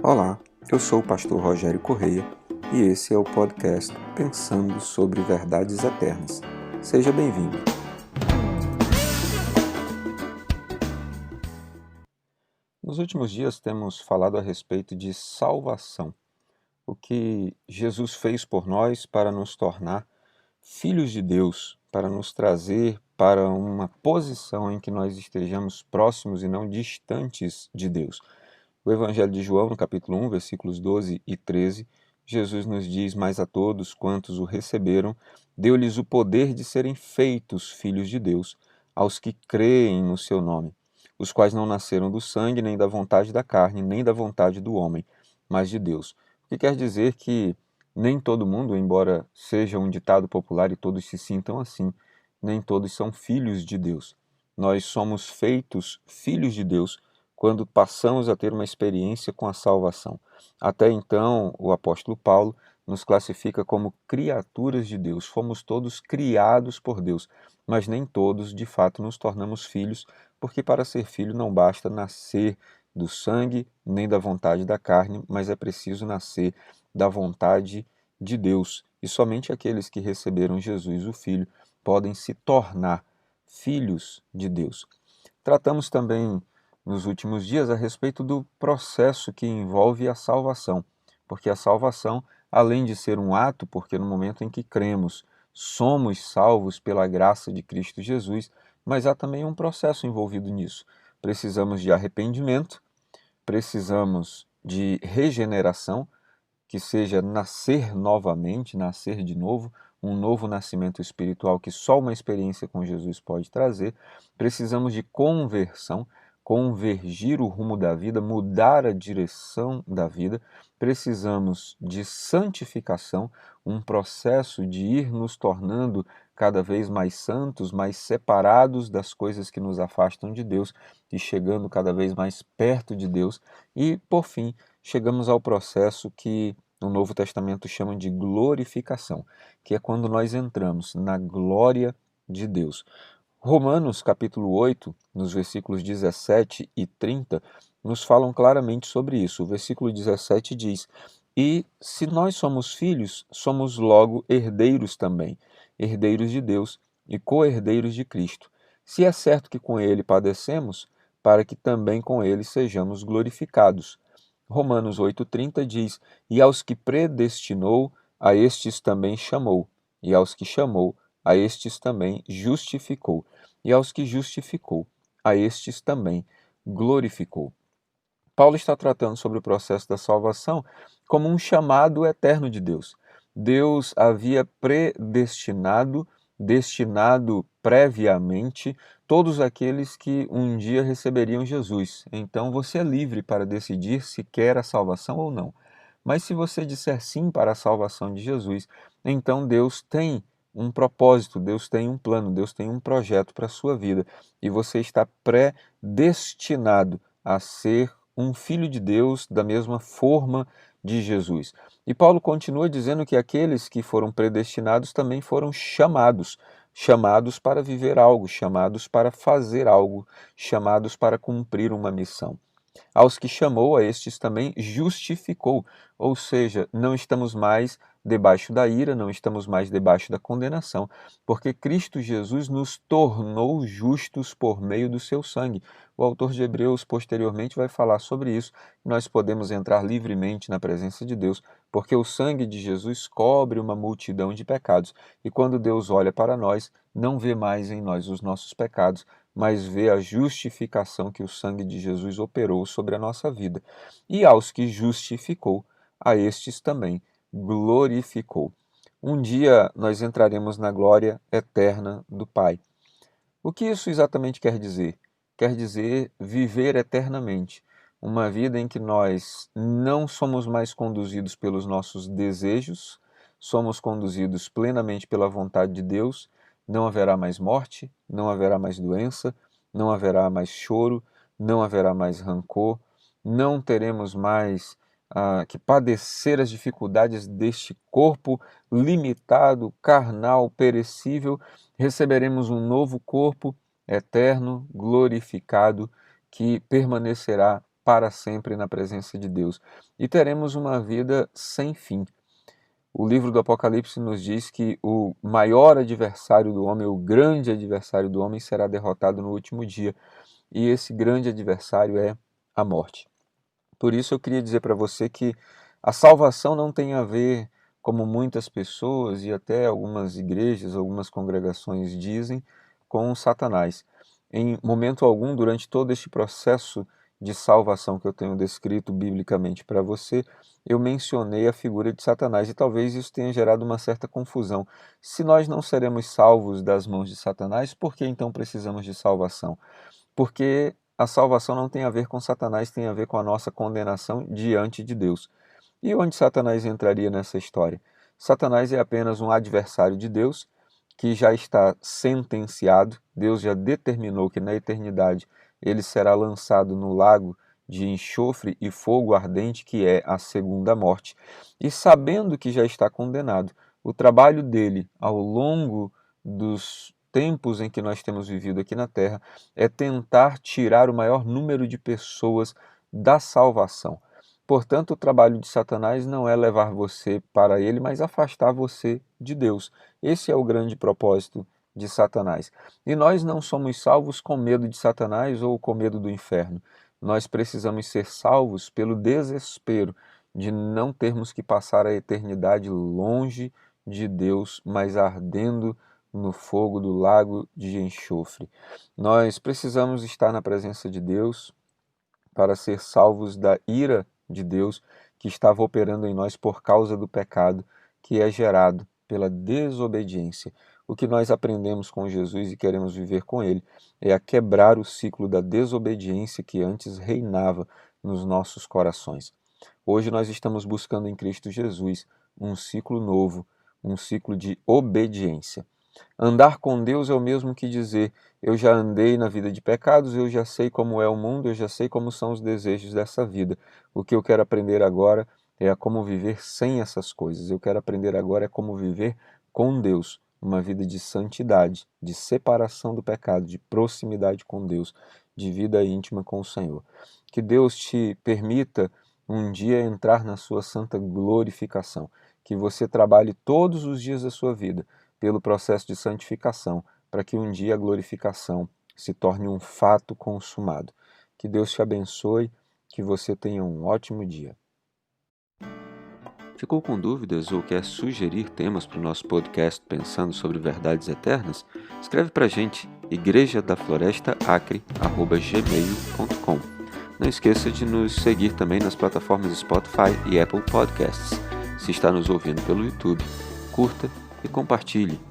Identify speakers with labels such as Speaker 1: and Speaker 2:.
Speaker 1: Olá, eu sou o pastor Rogério Correia e esse é o podcast Pensando sobre Verdades Eternas. Seja bem-vindo. Nos últimos dias temos falado a respeito de salvação, o que Jesus fez por nós para nos tornar filhos de Deus, para nos trazer para uma posição em que nós estejamos próximos e não distantes de Deus. O Evangelho de João, no capítulo 1, versículos 12 e 13, Jesus nos diz: Mas a todos quantos o receberam, deu-lhes o poder de serem feitos filhos de Deus, aos que creem no seu nome, os quais não nasceram do sangue, nem da vontade da carne, nem da vontade do homem, mas de Deus. O que quer dizer que nem todo mundo, embora seja um ditado popular e todos se sintam assim, nem todos são filhos de Deus. Nós somos feitos filhos de Deus quando passamos a ter uma experiência com a salvação. Até então, o apóstolo Paulo nos classifica como criaturas de Deus. Fomos todos criados por Deus, mas nem todos, de fato, nos tornamos filhos, porque para ser filho não basta nascer do sangue nem da vontade da carne, mas é preciso nascer da vontade de Deus. E somente aqueles que receberam Jesus, o Filho, podem se tornar filhos de Deus. Tratamos também nos últimos dias a respeito do processo que envolve a salvação, porque a salvação, além de ser um ato, porque no momento em que cremos somos salvos pela graça de Cristo Jesus, mas há também um processo envolvido nisso. Precisamos de arrependimento, precisamos de regeneração, que seja nascer novamente, nascer de novo, um novo nascimento espiritual que só uma experiência com Jesus pode trazer. Precisamos de conversão, convergir o rumo da vida, mudar a direção da vida. Precisamos de santificação, um processo de ir nos tornando cada vez mais santos, mais separados das coisas que nos afastam de Deus e chegando cada vez mais perto de Deus. E, por fim, chegamos ao processo que no Novo Testamento chama de glorificação, que é quando nós entramos na glória de Deus. Romanos capítulo 8, nos versículos 17 e 30, nos falam claramente sobre isso. O versículo 17 diz: E se nós somos filhos, somos logo herdeiros também, herdeiros de Deus e co-herdeiros de Cristo. Se é certo que com ele padecemos, para que também com ele sejamos glorificados. Romanos 8,30 diz: E aos que predestinou, a estes também chamou, e aos que chamou, a estes também justificou, e aos que justificou, a estes também glorificou. Paulo está tratando sobre o processo da salvação como um chamado eterno de Deus. Deus havia predestinado, destinado previamente todos aqueles que um dia receberiam Jesus. Então você é livre para decidir se quer a salvação ou não. Mas se você disser sim para a salvação de Jesus, então Deus tem um propósito, Deus tem um plano, Deus tem um projeto para a sua vida e você está predestinado a ser um filho de Deus da mesma forma de Jesus. E Paulo continua dizendo que aqueles que foram predestinados também foram chamados, chamados para viver algo, chamados para fazer algo, chamados para cumprir uma missão. Aos que chamou, a estes também justificou, ou seja, não estamos mais debaixo da ira, não estamos mais debaixo da condenação, porque Cristo Jesus nos tornou justos por meio do seu sangue. O autor de Hebreus posteriormente vai falar sobre isso. Nós podemos entrar livremente na presença de Deus, porque o sangue de Jesus cobre uma multidão de pecados. E quando Deus olha para nós, não vê mais em nós os nossos pecados, mas vê a justificação que o sangue de Jesus operou sobre a nossa vida. E aos que justificou, a estes também glorificou. Um dia nós entraremos na glória eterna do Pai. O que isso exatamente quer dizer? Quer dizer viver eternamente. Uma vida em que nós não somos mais conduzidos pelos nossos desejos, somos conduzidos plenamente pela vontade de Deus. Não haverá mais morte, não haverá mais doença, não haverá mais choro, não haverá mais rancor, não teremos mais que padecer as dificuldades deste corpo limitado, carnal, perecível. Receberemos um novo corpo eterno, glorificado, que permanecerá para sempre na presença de Deus e teremos uma vida sem fim. O livro do Apocalipse nos diz que o maior adversário do homem, o grande adversário do homem, será derrotado no último dia. E esse grande adversário é a morte. Por isso eu queria dizer para você que a salvação não tem a ver, como muitas pessoas e até algumas igrejas, algumas congregações dizem, com Satanás. Em momento algum, durante todo este processo de salvação que eu tenho descrito biblicamente para você, eu mencionei a figura de Satanás e talvez isso tenha gerado uma certa confusão. Se nós não seremos salvos das mãos de Satanás, por que então precisamos de salvação? Porque a salvação não tem a ver com Satanás, tem a ver com a nossa condenação diante de Deus. E onde Satanás entraria nessa história? Satanás é apenas um adversário de Deus que já está sentenciado. Deus já determinou que na eternidade ele será lançado no lago de enxofre e fogo ardente, que é a segunda morte. E sabendo que já está condenado, o trabalho dele ao longo dos tempos em que nós temos vivido aqui na Terra é tentar tirar o maior número de pessoas da salvação. Portanto, o trabalho de Satanás não é levar você para ele, mas afastar você de Deus. Esse é o grande propósito de Satanás. E nós não somos salvos com medo de Satanás ou com medo do inferno. Nós precisamos ser salvos pelo desespero de não termos que passar a eternidade longe de Deus, mas ardendo no fogo do lago de enxofre. Nós precisamos estar na presença de Deus para ser salvos da ira de Deus que estava operando em nós por causa do pecado que é gerado pela desobediência. O que nós aprendemos com Jesus e queremos viver com Ele é a quebrar o ciclo da desobediência que antes reinava nos nossos corações. Hoje nós estamos buscando em Cristo Jesus um ciclo novo, um ciclo de obediência. Andar com Deus é o mesmo que dizer: eu já andei na vida de pecados, eu já sei como é o mundo, eu já sei como são os desejos dessa vida. O que eu quero aprender agora é a como viver sem essas coisas. Eu quero aprender agora é como viver com Deus, uma vida de santidade, de separação do pecado, de proximidade com Deus, de vida íntima com o Senhor. Que Deus te permita um dia entrar na sua santa glorificação, que você trabalhe todos os dias da sua vida pelo processo de santificação, para que um dia a glorificação se torne um fato consumado. Que Deus te abençoe, que você tenha um ótimo dia. Ficou com dúvidas ou quer sugerir temas para o nosso podcast Pensando sobre Verdades Eternas? Escreve para a gente, igrejadaflorestaacre@gmail.com. Não esqueça de nos seguir também nas plataformas Spotify e Apple Podcasts. Se está nos ouvindo pelo YouTube, curta e compartilhe.